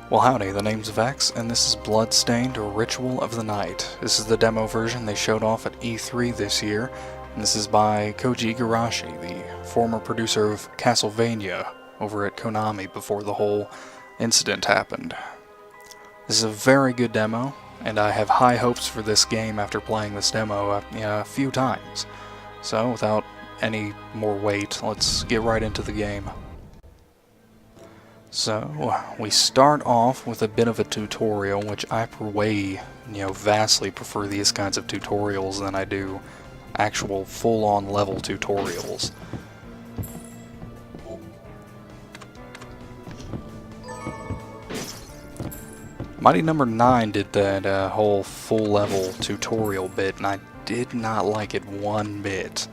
Well howdy, the name's Vex, and this is Bloodstained, or Ritual of the Night. This is the demo version they showed off at E3 this year, and this is by Koji Igarashi, the former producer of Castlevania over at Konami before the whole incident happened. This is a very good demo, and I have high hopes for this game after playing this demo a few times. So without any more wait, let's get right into the game. So, we start off with a bit of a tutorial, which I vastly prefer these kinds of tutorials than I do actual full-on level tutorials. Mighty Number 9 did that whole full-level tutorial bit, and I did not like it one bit.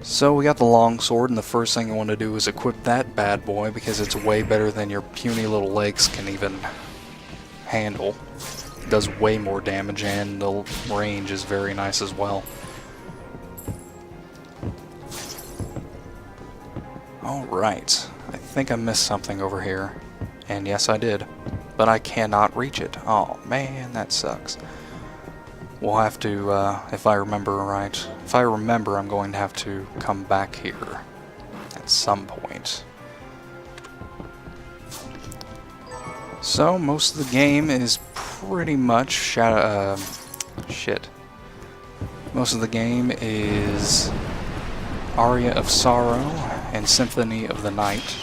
So we got the longsword, and the first thing I want to do is equip that bad boy because it's way better than your puny little legs can even handle. It does way more damage, and the range is very nice as well. Alright, I think I missed something over here. And yes, I did. But I cannot reach it. Oh man, that sucks. We'll have to, if I remember right, I'm going to have to come back here at some point. So, most of the game is pretty much Most of the game is Aria of Sorrow and Symphony of the Night.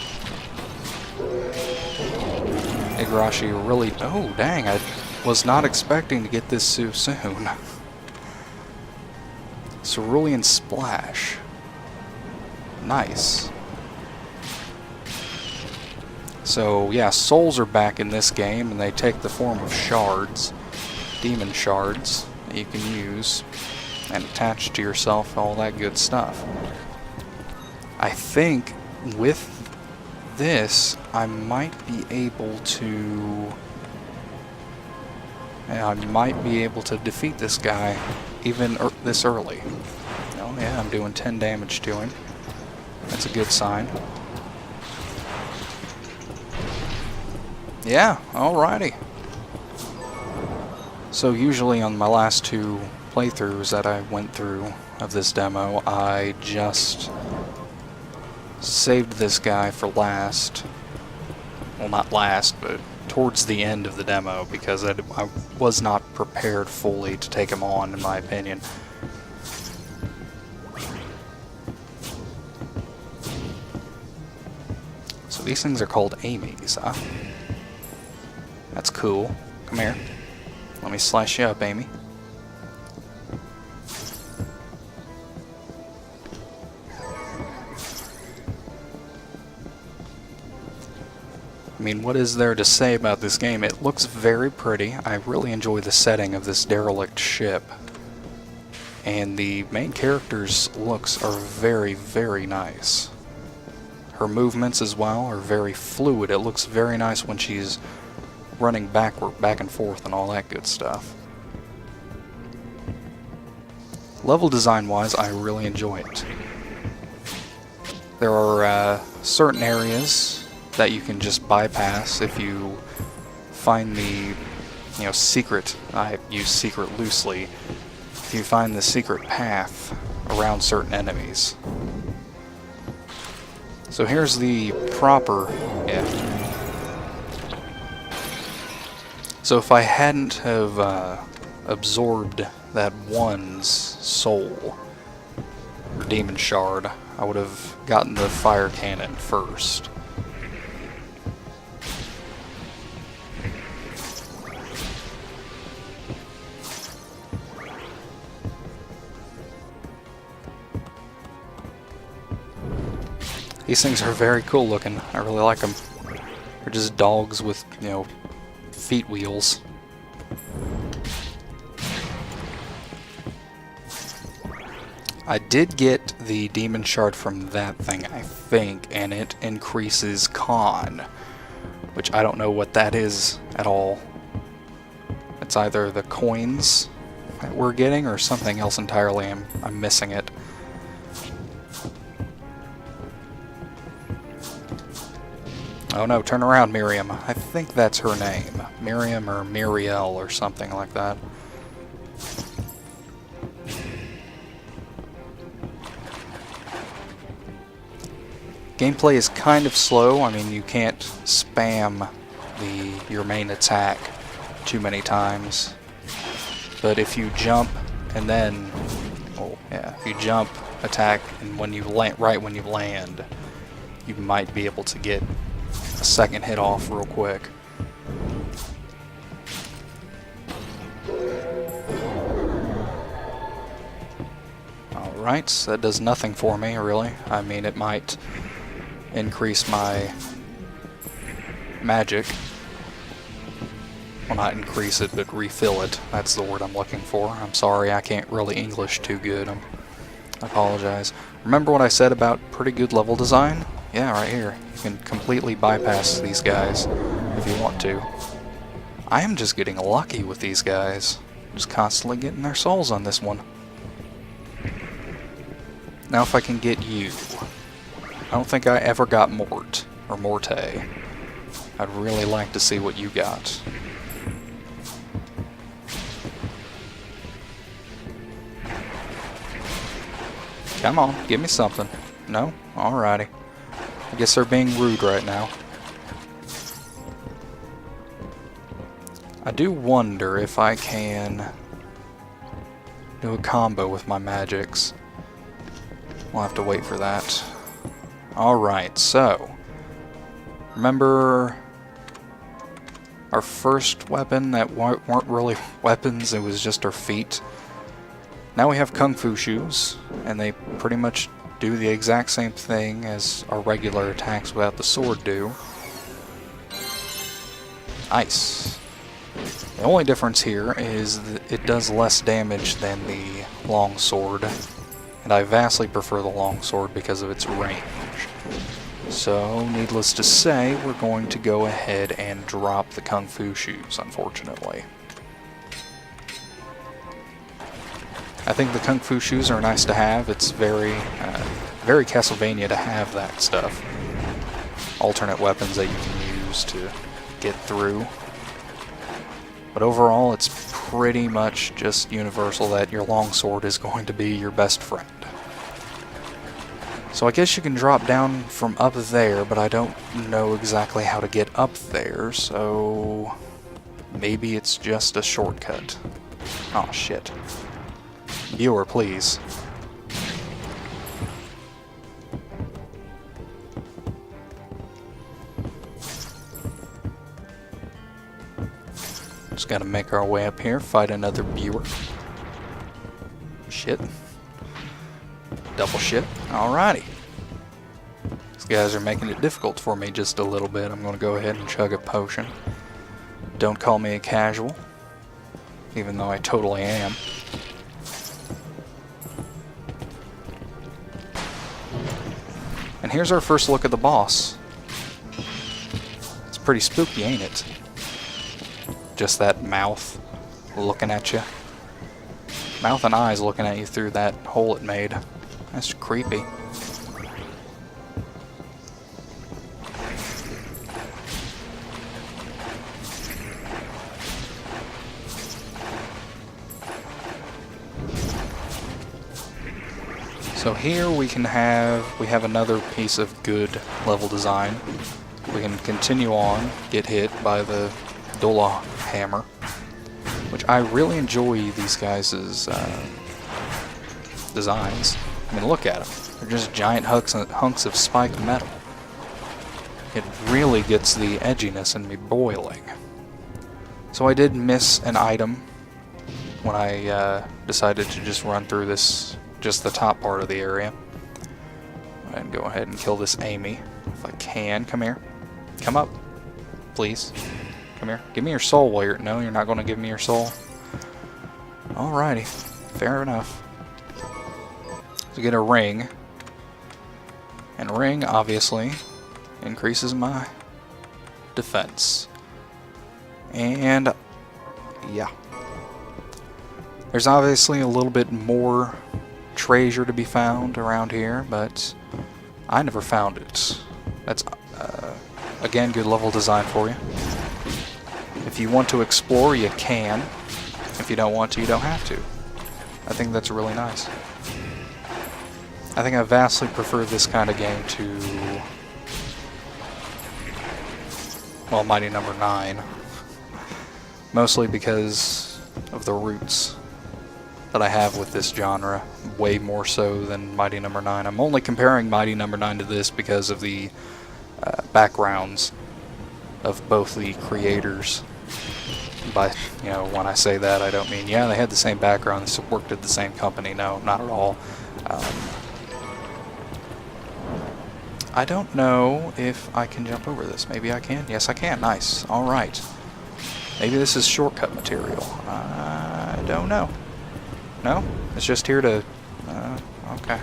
Igarashi really... Oh, dang, I was not expecting to get this so soon. Cerulean Splash. Nice. So, yeah, souls are back in this game, and they take the form of shards. Demon shards that you can use and attach to yourself, all that good stuff. I think with this, I might be able to... I might be able to defeat this guy even this early. Oh yeah, I'm doing 10 damage to him. That's a good sign. Yeah, alrighty. So usually on my last two playthroughs that I went through of this demo, I just saved this guy for last. Well, not last, but towards the end of the demo, because I was not prepared fully to take him on, in my opinion. So these things are called Amy's, huh? That's cool. Come here. Let me slice you up, Amy. I mean, what is there to say about this game? It looks very pretty. I really enjoy the setting of this derelict ship. And the main character's looks are very, very nice. Her movements as well are very fluid. It looks very nice when she's running back and forth and all that good stuff. Level design-wise, I really enjoy it. There are certain areas that you can just bypass if you find the, secret, I use secret loosely, if you find the secret path around certain enemies. So here's the proper, So if I hadn't have absorbed that one's soul, or demon shard, I would have gotten the fire cannon first. These things are very cool looking. I really like them. They're just dogs with, feet wheels. I did get the demon shard from that thing, I think, and it increases con, which I don't know what that is at all. It's either the coins that we're getting or something else entirely. I'm missing it. Oh no, turn around, Miriam. I think that's her name. Miriam or Muriel or something like that. Gameplay is kind of slow. I mean, you can't spam your main attack too many times. But if you jump and then, oh yeah, if you jump, attack, and when you land, right when you land, you might be able to get a second hit off real quick. Alright, so that does nothing for me, really. I mean, it might increase my magic. Well, not increase it, but refill it. That's the word I'm looking for. I'm sorry, I can't really English too good. I apologize. Remember what I said about pretty good level design? Yeah, right here. You can completely bypass these guys if you want to. I am just getting lucky with these guys. Just constantly getting their souls on this one. Now if I can get you. I don't think I ever got Mort, or Morte. I'd really like to see what you got. Come on, give me something. No? Alrighty. I guess they're being rude right now. I do wonder if I can do a combo with my magics. We'll have to wait for that. Alright, so remember our first weapon that weren't really weapons, it was just our feet? Now we have Kung Fu shoes, and they pretty much do the exact same thing as our regular attacks without the sword do. Nice. The only difference here is that it does less damage than the long sword, and I vastly prefer the long sword because of its range. So, needless to say, we're going to go ahead and drop the Kung Fu shoes, unfortunately. I think the Kung Fu shoes are nice to have. It's very Castlevania to have that stuff. Alternate weapons that you can use to get through. But overall, it's pretty much just universal that your longsword is going to be your best friend. So I guess you can drop down from up there, but I don't know exactly how to get up there, so maybe it's just a shortcut. Oh shit. Viewer, please. Just gotta make our way up here, fight another viewer. Shit. Double shit. Alrighty. These guys are making it difficult for me just a little bit. I'm gonna go ahead and chug a potion. Don't call me a casual, even though I totally am. And here's our first look at the boss. It's pretty spooky, ain't it? Just that mouth looking at you. Mouth and eyes looking at you through that hole it made. That's creepy. So here we have another piece of good level design. We can continue on, get hit by the Dola hammer, which I really enjoy these guys' designs. I mean, look at them. They're just giant hunks of spiked metal. It really gets the edginess in me boiling. So I did miss an item when I decided to just run through this, just the top part of the area. And go ahead and kill this Amy, if I can. Come here. Come up. Please. Come here. Give me your soul while you're... No, you're not going to give me your soul? Alrighty. Fair enough. So get a ring. And a ring, obviously, increases my defense. And... yeah. There's obviously a little bit more treasure to be found around here, but I never found it. That's again, good level design for you. If you want to explore, you can. If you don't want to, you don't have to. I think that's really nice. I think I vastly prefer this kind of game to, well, Mighty Number 9. Mostly because of the roots that I have with this genre, way more so than Mighty Number 9. I'm only comparing Mighty Number 9 to this because of the backgrounds of both the creators. By, you know, when I say that, I don't mean, yeah, they had the same background, they worked at the same company. No, not at all. I don't know if I can jump over this. Maybe I can. Yes, I can. Nice. All right. Maybe this is shortcut material. I don't know. No? It's just here to... okay.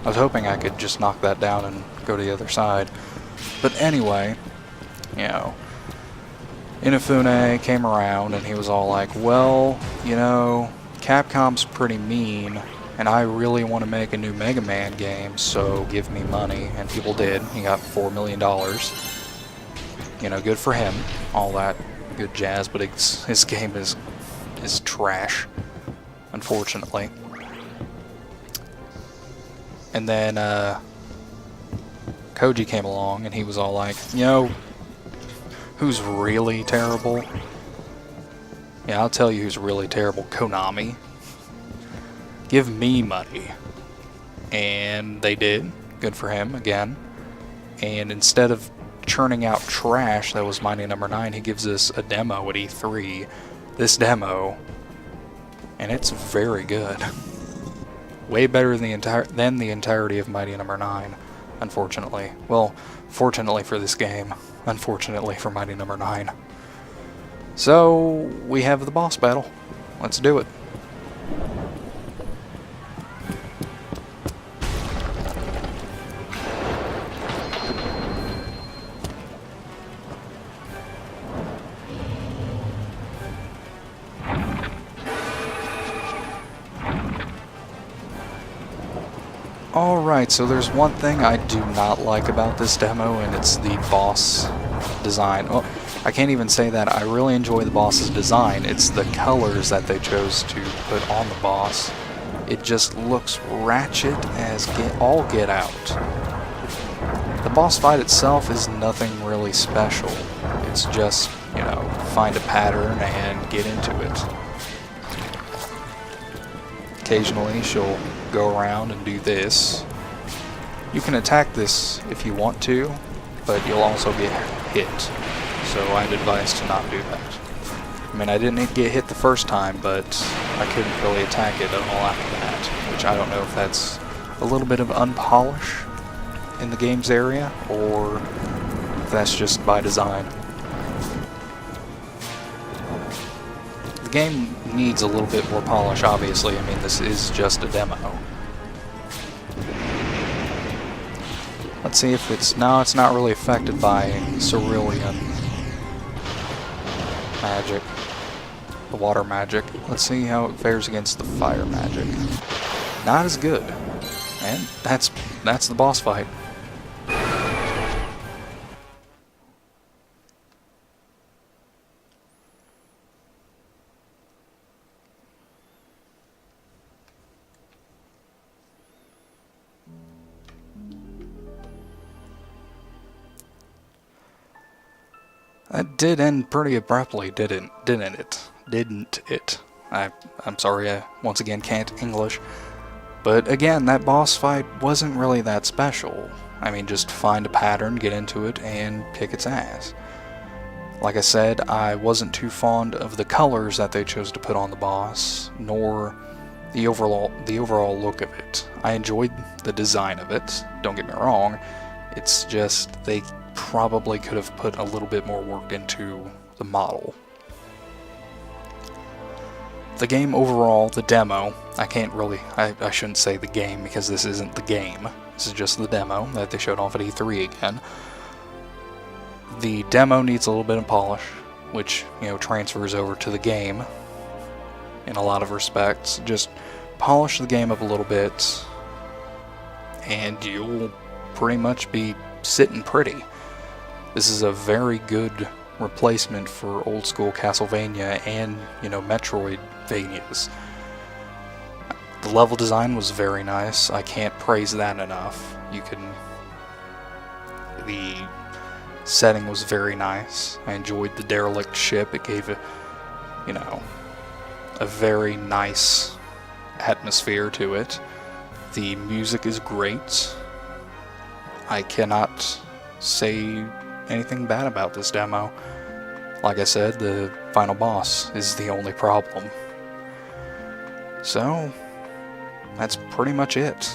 I was hoping I could just knock that down and go to the other side. But anyway, you know, Inafune came around and he was all like, well, you know, Capcom's pretty mean, and I really want to make a new Mega Man game, so give me money. And people did. He got $4 million. You know, good for him. All that good jazz, but his game is trash, unfortunately. And then Koji came along and he was all like, you know, who's really terrible? Yeah, I'll tell you who's really terrible. Konami. Give me money. And they did. Good for him, again. And instead of churning out trash that was Mighty Number 9, he gives us a demo at E3. This demo, and it's very good. Way better than the entirety of Mighty Number 9, unfortunately. Well, fortunately for this game, unfortunately for Mighty Number 9. So, we have the boss battle. Let's do it. Alright, so there's one thing I do not like about this demo, and it's the boss design. Oh, I can't even say that. I really enjoy the boss's design. It's the colors that they chose to put on the boss. It just looks ratchet as all get out. The boss fight itself is nothing really special. It's just, you know, find a pattern and get into it. Occasionally she'll go around and do this. You can attack this if you want to, but you'll also get hit. So I'd advise to not do that. I mean, I didn't get hit the first time, but I couldn't really attack it at all after that, which I don't know if that's a little bit of unpolish in the game's area, or if that's just by design. The game needs a little bit more polish, obviously. I mean, this is just a demo. Let's see if it's... No, it's not really affected by cerulean magic. The water magic. Let's see how it fares against the fire magic. Not as good. And that's the boss fight. That did end pretty abruptly, didn't it? I'm sorry, I once again can't English. But again, that boss fight wasn't really that special. I mean, just find a pattern, get into it, and kick its ass. Like I said, I wasn't too fond of the colors that they chose to put on the boss, nor the overall look of it. I enjoyed the design of it, don't get me wrong. It's just they probably could have put a little bit more work into the model. The game overall, the demo, I shouldn't say the game because this isn't the game. This is just the demo that they showed off at E3 again. The demo needs a little bit of polish, which, you know, transfers over to the game in a lot of respects. Just polish the game up a little bit and you'll pretty much be sitting pretty. This is a very good replacement for old school Castlevania and, Metroidvanias. The level design was very nice. I can't praise that enough. The setting was very nice. I enjoyed the derelict ship. It gave a very nice atmosphere to it. The music is great. I cannot say anything bad about this demo. Like I said, the final boss is the only problem. So, that's pretty much it.